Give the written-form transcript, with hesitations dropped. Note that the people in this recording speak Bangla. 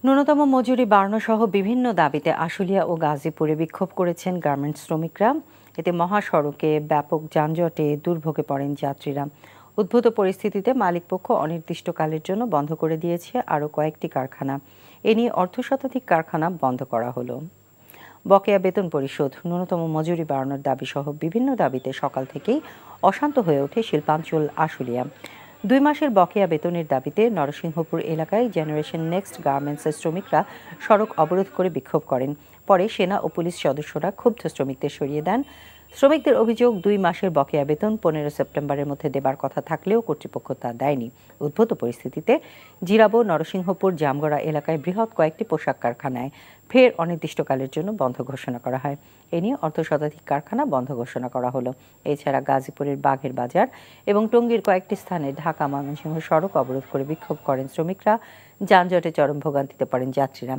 ন্যূনতম মজুরি বাড়ানো সহ বিভিন্ন দাবিতে আশুলিয়া ও গাজীপুরে বিক্ষোভ করেছেন গার্মেন্টস শ্রমিকরা। এতে মহাসড়কে ব্যাপক যানজটে দুর্ভোগে পড়েন যাত্রীরা। উদ্ভূত পরিস্থিতিতে মালিকপক্ষ অনির্দিষ্টকালের জন্য বন্ধ করে দিয়েছে আরও কয়েকটি কারখানা। এ নিয়ে অর্ধশতাধিক কারখানা বন্ধ করা হলো। বকেয়া বেতন পরিশোধ, ন্যূনতম মজুরি বাড়ানোর দাবি সহ বিভিন্ন দাবিতে সকাল থেকেই অশান্ত হয়ে ওঠে শিল্পাঞ্চল আশুলিয়া। 2 মাসের বকেয়া বেতনের দাবিতে নরসিংহপুর এলাকায় জেনারেশন নেক্সট গার্মেন্টসের শ্রমিকরা সড়ক অবরোধ করে বিক্ষোভ করেন। পরে সেনা ও পুলিশ সদস্যরা ক্ষুব্ধ শ্রমিকদের সরিয়ে দেন। শ্রমিকদের অভিযোগ, 2 মাসের বকেয়া বেতন 15 সেপ্টেম্বরের মধ্যে দেবার কথা থাকলেও কর্তৃপক্ষ তা দেয়নি। উদ্ভূত পরিস্থিতিতে জিরাবো, নরসিংহপুর, জামগড়া এলাকায় বৃহৎ কয়েকটি পোশাক কারখানায় ফের অনির্দিষ্টকালের জন্য বন্ধ ঘোষণা করা হয়। এ নিয়ে অর্ধশতাধিক কারখানা বন্ধ ঘোষণা করা হলো। এছাড়া গাজীপুরের বাঘের বাজার এবং টঙ্গীর কয়েকটি স্থানে ঢাকা ময়মনসিংহ সড়ক অবরোধ করে বিক্ষোভ করেন শ্রমিকরা। যানজটে চরম ভোগান্তিতে পড়েন যাত্রীরা।